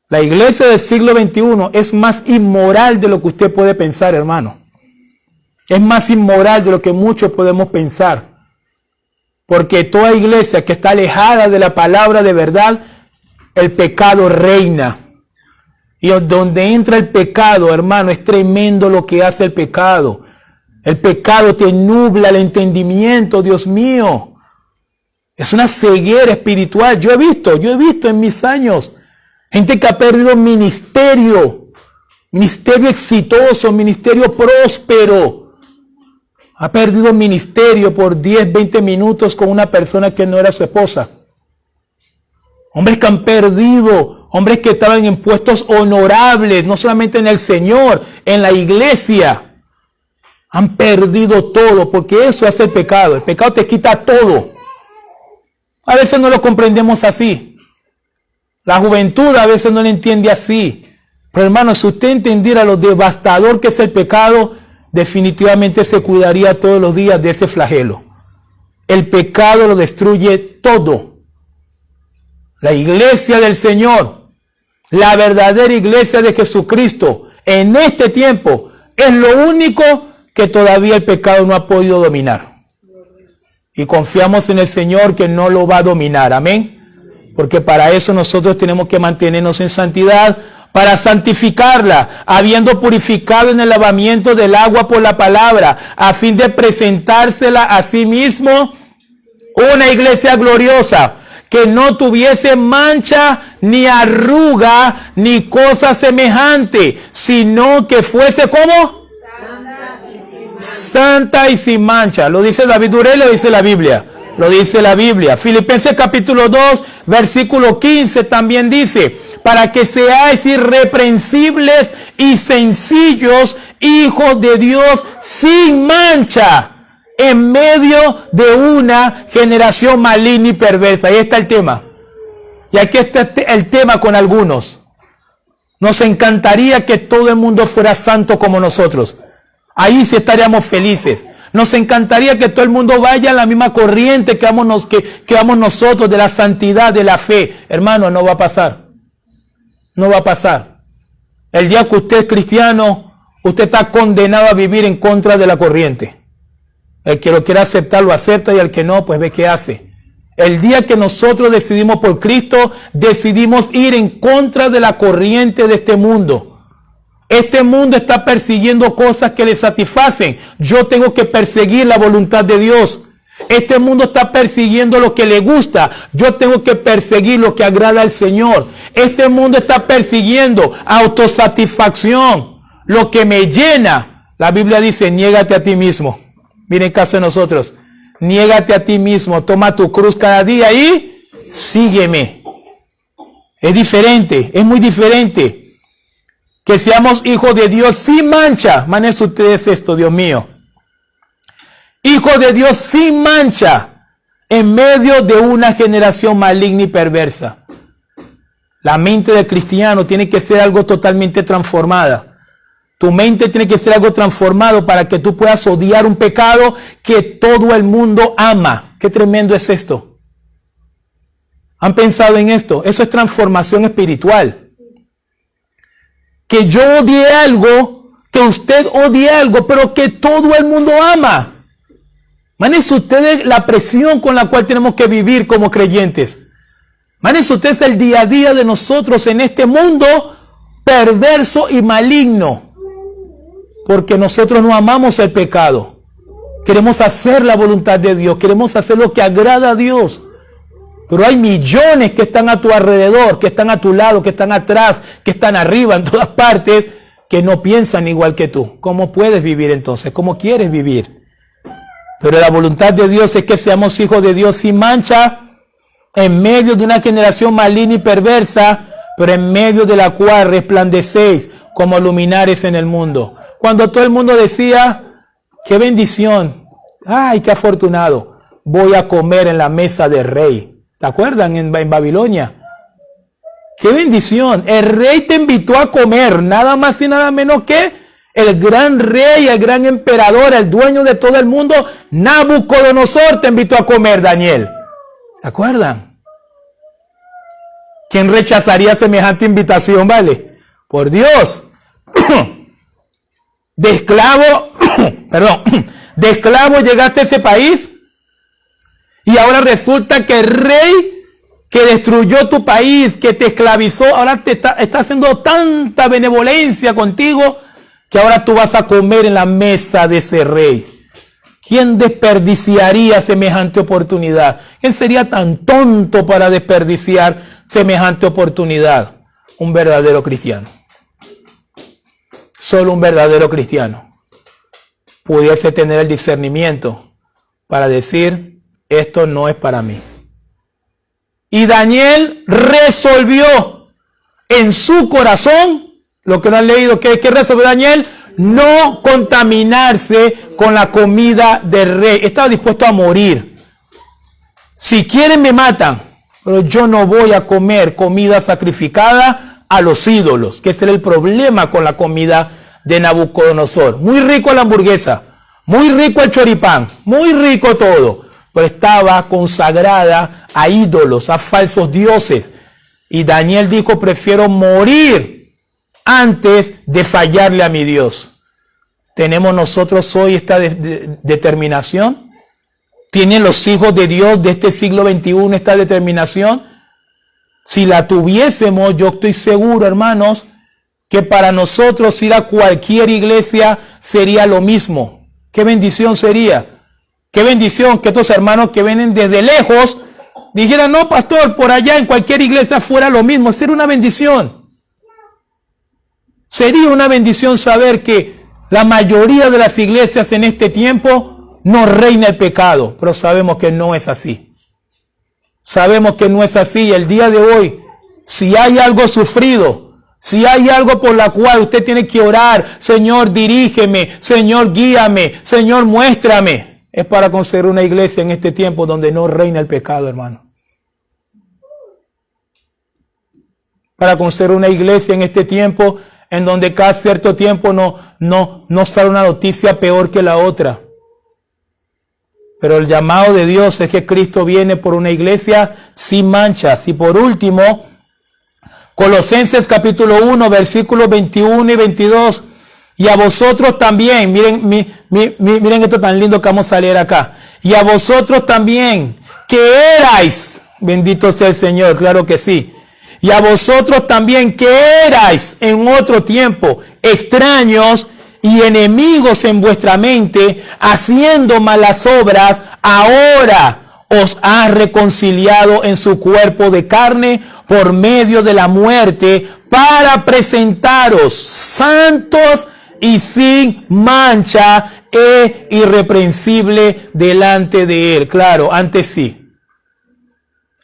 La iglesia del siglo XXI es más inmoral de lo que usted puede pensar, hermano. Es más inmoral de lo que muchos podemos pensar. Porque toda iglesia que está alejada de la palabra de verdad, el pecado reina. Y donde entra el pecado, hermano, es tremendo lo que hace el pecado. El pecado te nubla el entendimiento, Dios mío. Es una ceguera espiritual. Yo he visto en mis años gente que ha perdido ministerio exitoso, ministerio próspero. Ha perdido ministerio por 10, 20 minutos con una persona que no era su esposa. Hombres que han perdido, hombres que estaban en puestos honorables, no solamente en el Señor, en la iglesia. Han perdido todo, porque eso hace el pecado. El pecado te quita todo. A veces no lo comprendemos así. La juventud a veces no lo entiende así. Pero hermano, si usted entendiera lo devastador que es el pecado, definitivamente se cuidaría todos los días de ese flagelo. El pecado lo destruye todo. La iglesia del Señor La verdadera iglesia de Jesucristo en este tiempo es lo único que todavía el pecado no ha podido dominar. Y confiamos en el Señor que no lo va a dominar. Amén. Porque para eso nosotros tenemos que mantenernos en santidad, para santificarla, habiendo purificado en el lavamiento del agua por la palabra, a fin de presentársela a sí mismo una iglesia gloriosa, que no tuviese mancha, ni arruga, ni cosa semejante, sino que fuese como santa y sin mancha. ¿Lo dice David Durel o lo dice la Biblia? Lo dice la Biblia. Filipenses capítulo 2, versículo 15 también dice: para que seáis irreprensibles y sencillos, hijos de Dios sin mancha, en medio de una generación maligna y perversa. Ahí está el tema. Y aquí está el tema con algunos. Nos encantaría que todo el mundo fuera santo como nosotros. Ahí sí estaríamos felices. Nos encantaría que todo el mundo vaya a la misma corriente que vamos nosotros, de la santidad, de la fe. Hermano, no va a pasar. No va a pasar. El día que usted es cristiano, usted está condenado a vivir en contra de la corriente. El que lo quiera aceptar, lo acepta, y el que no, pues ve qué hace. El día que nosotros decidimos por Cristo, decidimos ir en contra de la corriente de este mundo. Este mundo está persiguiendo cosas que le satisfacen. Yo tengo que perseguir la voluntad de Dios. Este mundo está persiguiendo lo que le gusta. Yo tengo que perseguir lo que agrada al Señor. Este mundo está persiguiendo autosatisfacción, lo que me llena. La Biblia dice: niégate a ti mismo. Miren el caso de nosotros. Niégate a ti mismo, toma tu cruz cada día y sígueme. Es diferente, es muy diferente. Que seamos hijos de Dios sin mancha. Manejen ustedes esto, Dios mío. Hijos de Dios sin mancha, en medio de una generación maligna y perversa. La mente del cristiano tiene que ser algo totalmente transformada. Tu mente tiene que ser algo transformado para que tú puedas odiar un pecado que todo el mundo ama. Qué tremendo es esto. ¿Han pensado en esto? Eso es transformación espiritual. Que yo odie algo, que usted odie algo, pero que todo el mundo ama. Manejen ustedes la presión con la cual tenemos que vivir como creyentes. Manejen ustedes el día a día de nosotros en este mundo perverso y maligno. Porque nosotros no amamos el pecado. Queremos hacer la voluntad de Dios. Queremos hacer lo que agrada a Dios. Pero hay millones que están a tu alrededor, que están a tu lado, que están atrás, que están arriba, en todas partes, que no piensan igual que tú. ¿Cómo puedes vivir entonces? ¿Cómo quieres vivir? Pero la voluntad de Dios es que seamos hijos de Dios sin mancha, en medio de una generación maligna y perversa, pero en medio de la cual resplandecéis como luminares en el mundo. Cuando todo el mundo decía: qué bendición, ay, qué afortunado, voy a comer en la mesa del rey. ¿Te acuerdan en Babilonia? ¡Qué bendición! El rey te invitó a comer, nada más y nada menos que el gran rey, el gran emperador, el dueño de todo el mundo, Nabucodonosor, te invitó a comer, Daniel. ¿Se acuerdan? ¿Quién rechazaría semejante invitación, vale? Por Dios. De esclavo, de esclavo llegaste a ese país. Y ahora resulta que el rey que destruyó tu país, que te esclavizó, ahora te está haciendo tanta benevolencia contigo que ahora tú vas a comer en la mesa de ese rey. ¿Quién desperdiciaría semejante oportunidad? ¿Quién sería tan tonto para desperdiciar semejante oportunidad? Un verdadero cristiano. Solo un verdadero cristiano pudiese tener el discernimiento para decir: esto no es para mí. Y Daniel resolvió en su corazón, lo que no han leído, ¿qué resolvió Daniel? No contaminarse con la comida del rey. Estaba dispuesto a morir. Si quieren me matan, pero yo no voy a comer comida sacrificada a los ídolos, que ese era el problema con la comida de Nabucodonosor. Muy rico la hamburguesa, muy rico el choripán, muy rico todo, pero estaba consagrada a ídolos, a falsos dioses. Y Daniel dijo, prefiero morir antes de fallarle a mi Dios. ¿Tenemos nosotros hoy esta determinación? ¿Tienen los hijos de Dios de este siglo XXI esta determinación? Si la tuviésemos, yo estoy seguro, hermanos, que para nosotros ir a cualquier iglesia sería lo mismo. ¡Qué bendición sería! ¡Qué bendición que estos hermanos que vienen desde lejos dijeran, no, pastor, por allá en cualquier iglesia fuera lo mismo! Sería una bendición. Sería una bendición saber que la mayoría de las iglesias en este tiempo no reina el pecado, pero sabemos que no es así. Sabemos que no es así. El día de hoy, si hay algo sufrido, si hay algo por la cual usted tiene que orar, Señor, dirígeme, Señor, guíame, Señor, muéstrame, es para conseguir una iglesia en este tiempo donde no reina el pecado, hermano. Para conseguir una iglesia en este tiempo en donde cada cierto tiempo no sale una noticia peor que la otra. Pero el llamado de Dios es que Cristo viene por una iglesia sin manchas. Y por último, Colosenses capítulo 1, versículos 21 y 22. Y a vosotros también, miren esto tan lindo que vamos a leer acá. Y a vosotros también, que erais, bendito sea el Señor, claro que sí. Y a vosotros también que erais en otro tiempo extraños y enemigos en vuestra mente, haciendo malas obras, ahora os ha reconciliado en su cuerpo de carne por medio de la muerte, para presentaros santos y sin mancha e irreprensible delante de él. Claro, antes sí.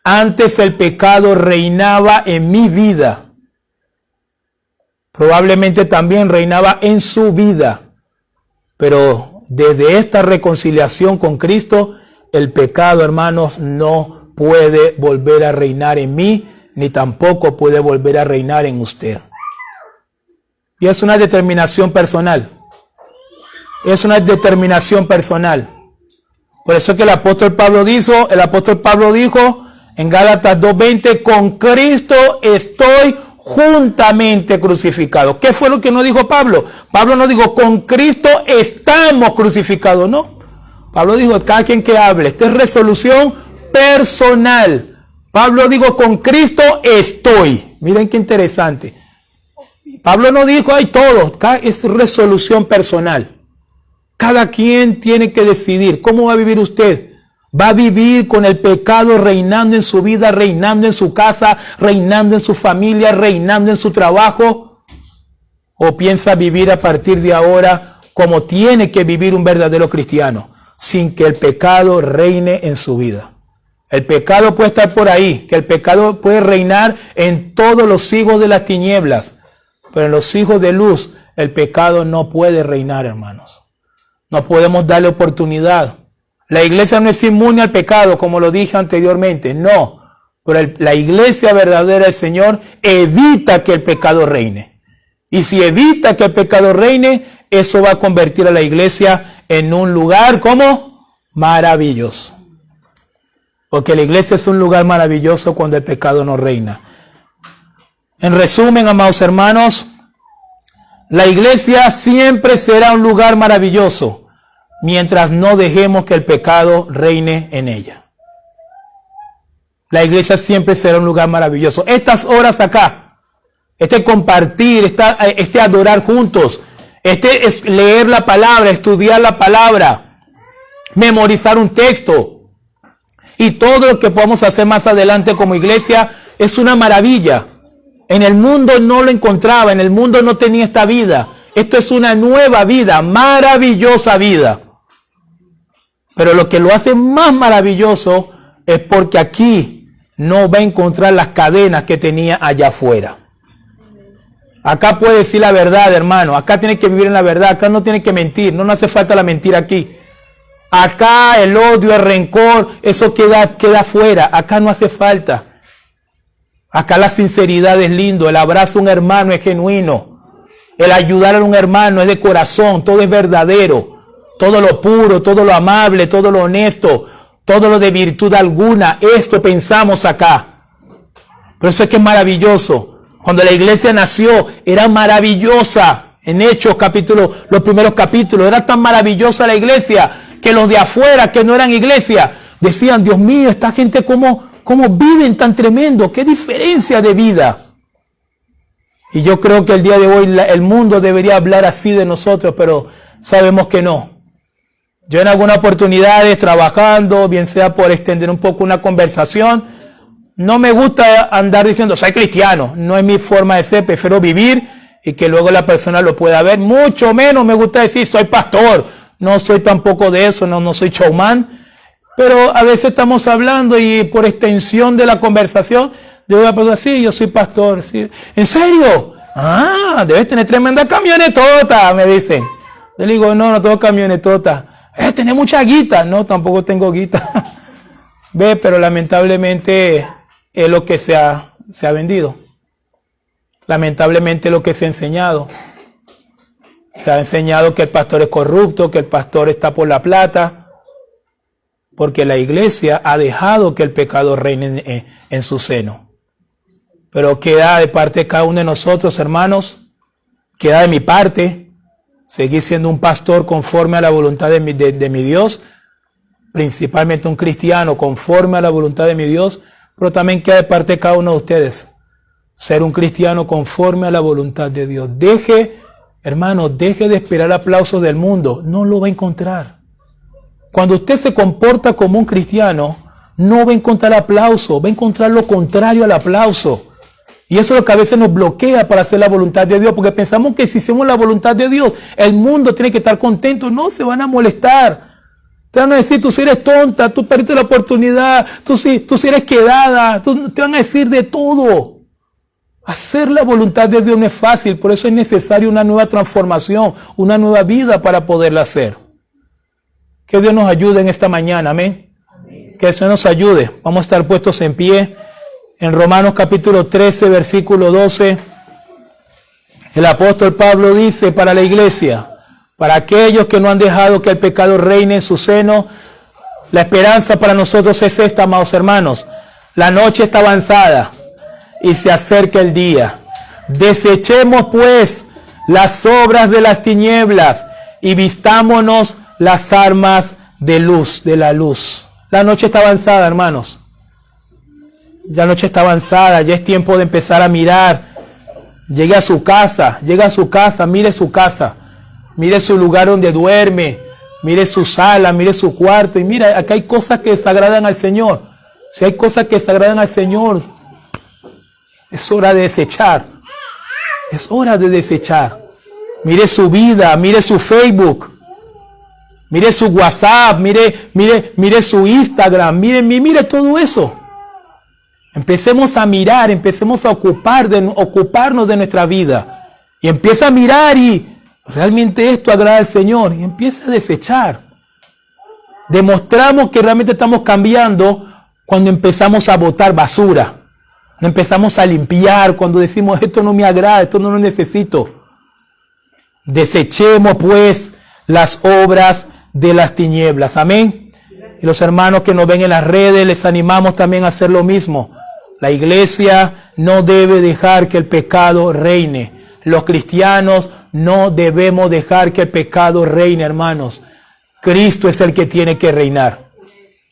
Antes el pecado reinaba en mi vida. Probablemente también reinaba en su vida. Pero desde esta reconciliación con Cristo, el pecado, hermanos, no puede volver a reinar en mí, ni tampoco puede volver a reinar en usted. Y es una determinación personal. Es una determinación personal. Por eso que el apóstol Pablo dijo en Gálatas 2:20, con Cristo estoy juntamente crucificado. ¿Qué fue lo que no dijo Pablo? Pablo no dijo, con Cristo estamos crucificados, no. Pablo dijo, cada quien que hable, esta es resolución personal. Pablo dijo, con Cristo estoy. Miren qué interesante. Pablo no dijo, hay todos, es resolución personal. Cada quien tiene que decidir cómo va a vivir usted. ¿Va a vivir con el pecado reinando en su vida, reinando en su casa, reinando en su familia, reinando en su trabajo? ¿O piensa vivir a partir de ahora como tiene que vivir un verdadero cristiano, sin que el pecado reine en su vida? El pecado puede estar por ahí, que el pecado puede reinar en todos los hijos de las tinieblas, pero en los hijos de luz el pecado no puede reinar, hermanos. No podemos darle oportunidad. La iglesia no es inmune al pecado, como lo dije anteriormente, no. Pero la iglesia verdadera del Señor evita que el pecado reine. Y si evita que el pecado reine, eso va a convertir a la iglesia en un lugar, ¿cómo? Maravilloso. Porque la iglesia es un lugar maravilloso cuando el pecado no reina. En resumen, amados hermanos, la iglesia siempre será un lugar maravilloso mientras no dejemos que el pecado reine en ella. La iglesia siempre será un lugar maravilloso. Estas horas acá, este compartir, este adorar juntos, este es leer la palabra, estudiar la palabra, memorizar un texto y todo lo que podamos hacer más adelante como iglesia es una maravilla. En el mundo no lo encontraba, en el mundo no tenía esta vida. Esto es una nueva vida, maravillosa vida. Pero lo que lo hace más maravilloso es porque aquí no va a encontrar las cadenas que tenía allá afuera. Acá puede decir la verdad, hermano. Acá tiene que vivir en la verdad. Acá no tiene que mentir. No hace falta la mentira aquí. Acá el odio, el rencor, eso queda afuera. Acá no hace falta. Acá la sinceridad es lindo. El abrazo a un hermano es genuino. El ayudar a un hermano es de corazón. Todo es verdadero. Todo lo puro, todo lo amable, todo lo honesto, todo lo de virtud alguna. Esto pensamos acá. Por eso es que es maravilloso. Cuando la iglesia nació, era maravillosa. En Hechos, los primeros capítulos, era tan maravillosa la iglesia que los de afuera, que no eran iglesia, decían, Dios mío, esta gente cómo viven tan tremendo, qué diferencia de vida. Y yo creo que el día de hoy el mundo debería hablar así de nosotros, pero sabemos que no. Yo en algunas oportunidades trabajando, bien sea por extender un poco una conversación, no me gusta andar diciendo soy cristiano, no es mi forma de ser, prefiero vivir y que luego la persona lo pueda ver. Mucho menos me gusta decir soy pastor, no soy tampoco de eso, no soy showman, pero a veces estamos hablando y por extensión de la conversación, yo voy a pensar, sí, yo soy pastor, sí. ¿En serio? Ah, debes tener tremenda camionetota, me dicen. Yo le digo, no tengo camionetota. ¿Tenés mucha guita? No, tampoco tengo guita. Ve, pero lamentablemente es lo que se ha vendido. Lamentablemente es lo que se ha enseñado. Se ha enseñado que el pastor es corrupto, que el pastor está por la plata, porque la iglesia ha dejado que el pecado reine en su seno. Pero queda de parte de cada uno de nosotros, hermanos, queda de mi parte seguir siendo un pastor conforme a la voluntad de mi Dios, principalmente un cristiano conforme a la voluntad de mi Dios, pero también queda de parte de cada uno de ustedes ser un cristiano conforme a la voluntad de Dios. Hermano, deje de esperar aplausos del mundo, no lo va a encontrar. Cuando usted se comporta como un cristiano, no va a encontrar aplauso, va a encontrar lo contrario al aplauso. Y eso es lo que a veces nos bloquea para hacer la voluntad de Dios, porque pensamos que si hacemos la voluntad de Dios, el mundo tiene que estar contento. No, se van a molestar. Te van a decir, tú sí eres tonta, tú perdiste la oportunidad, tú sí eres quedada, te van a decir de todo. Hacer la voluntad de Dios no es fácil, por eso es necesaria una nueva transformación, una nueva vida para poderla hacer. Que Dios nos ayude en esta mañana, amén. Que el Señor nos ayude. Vamos a estar puestos en pie. En Romanos capítulo 13, versículo 12, el apóstol Pablo dice para la iglesia, para aquellos que no han dejado que el pecado reine en su seno, la esperanza para nosotros es esta, amados hermanos. La noche está avanzada y se acerca el día. Desechemos pues las obras de las tinieblas y vistámonos las armas de luz, de la luz. La noche está avanzada, hermanos. La noche está avanzada, ya es tiempo de empezar a mirar. Llegue a su casa, mire su lugar donde duerme, mire su sala, mire su cuarto. Y mira, acá hay cosas que desagradan al Señor. Si hay cosas que desagradan al Señor, es hora de desechar. Es hora de desechar. Mire su vida, mire su Facebook, mire su WhatsApp, mire su Instagram, mire todo eso. Empecemos a mirar, empecemos a ocuparnos de nuestra vida. Y empieza a mirar y realmente esto agrada al Señor. Y empieza a desechar. Demostramos que realmente estamos cambiando cuando empezamos a botar basura. Empezamos a limpiar cuando decimos esto no me agrada, esto no lo necesito. Desechemos pues las obras de las tinieblas. Amén. Y los hermanos que nos ven en las redes, les animamos también a hacer lo mismo. La iglesia no debe dejar que el pecado reine. Los cristianos no debemos dejar que el pecado reine, hermanos. Cristo es el que tiene que reinar.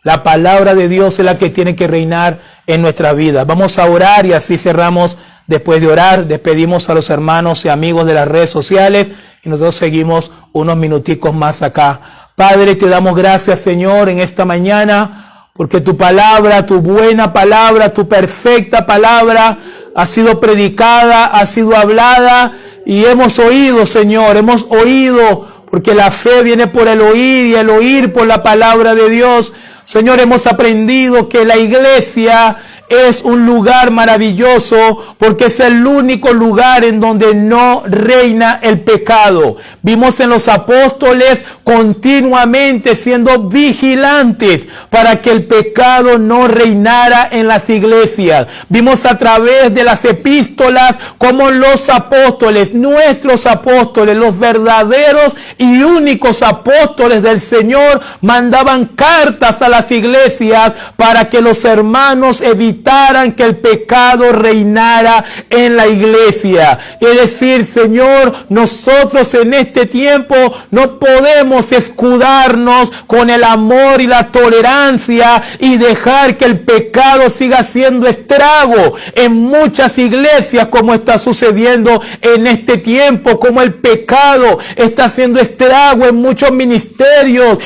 La palabra de Dios es la que tiene que reinar en nuestra vida. Vamos a orar y así cerramos. Después de orar, despedimos a los hermanos y amigos de las redes sociales y nosotros seguimos unos minuticos más acá. Padre, te damos gracias, Señor, en esta mañana, porque tu palabra, tu buena palabra, tu perfecta palabra ha sido predicada, ha sido hablada y hemos oído, Señor, hemos oído, porque la fe viene por el oír y el oír por la palabra de Dios. Señor, hemos aprendido que la iglesia es un lugar maravilloso porque es el único lugar en donde no reina el pecado. Vimos en los apóstoles continuamente siendo vigilantes para que el pecado no reinara en las iglesias. Vimos a través de las epístolas como los apóstoles, nuestros apóstoles, los verdaderos y únicos apóstoles del Señor, mandaban cartas a las iglesias para que los hermanos evitaran permitaran que el pecado reinara en la iglesia. Es decir, Señor, nosotros en este tiempo no podemos escudarnos con el amor y la tolerancia y dejar que el pecado siga haciendo estrago en muchas iglesias, como está sucediendo en este tiempo, como el pecado está haciendo estrago en muchos ministerios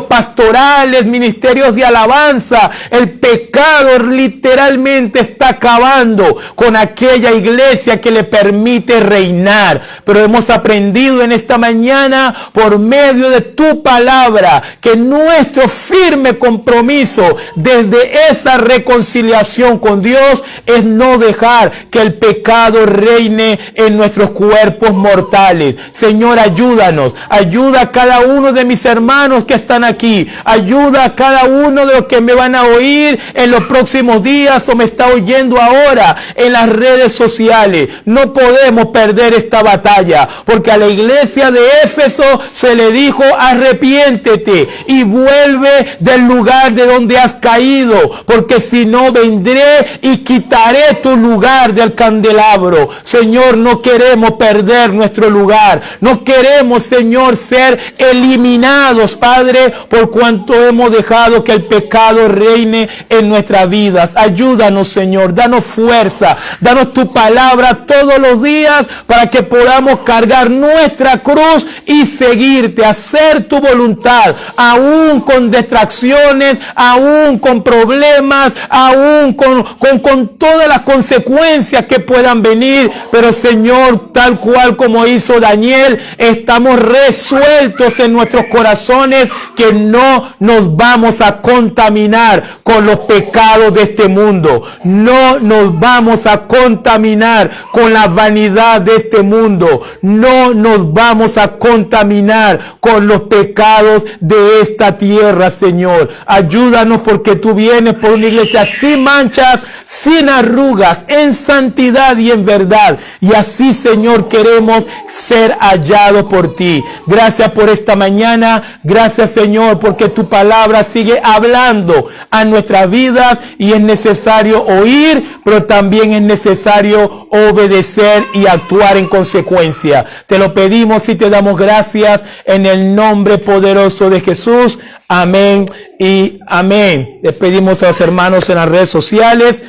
pastorales, ministerios de alabanza. El pecado literalmente está acabando con aquella iglesia que le permite reinar. Pero hemos aprendido en esta mañana, por medio de tu palabra, que nuestro firme compromiso desde esa reconciliación con Dios es no dejar que el pecado reine en nuestros cuerpos mortales. Señor, ayúdanos, ayuda a cada uno de mis hermanos que están aquí, ayuda a cada uno de los que me van a oír en los próximos días o me está oyendo ahora en las redes sociales. No podemos perder esta batalla, porque a la iglesia de Éfeso se le dijo: arrepiéntete y vuelve del lugar de donde has caído, porque si no, vendré y quitaré tu lugar del candelabro. Señor, no queremos perder nuestro lugar, no queremos, Señor, ser eliminados, Padre, por cuanto hemos dejado que el pecado reine en nuestras vidas. Ayúdanos, Señor, danos fuerza, danos tu palabra todos los días para que podamos cargar nuestra cruz y seguirte, hacer tu voluntad, aún con distracciones, aún con problemas, aún con todas las consecuencias que puedan venir. Pero, Señor, tal cual como hizo Daniel, estamos resueltos en nuestros corazones que no nos vamos a contaminar con los pecados de este mundo. No nos vamos a contaminar con la vanidad de este mundo. No nos vamos a contaminar con los pecados de esta tierra, Señor. Ayúdanos, porque tú vienes por una iglesia sin manchas, sin arrugas, en santidad y en verdad. Y así, Señor, queremos ser hallados por ti. Gracias por esta mañana. Gracias, Señor, porque tu palabra sigue hablando a nuestras vidas y es necesario oír, pero también es necesario obedecer y actuar en consecuencia. Te lo pedimos y te damos gracias en el nombre poderoso de Jesús. Amén y amén. Les pedimos a los hermanos en las redes sociales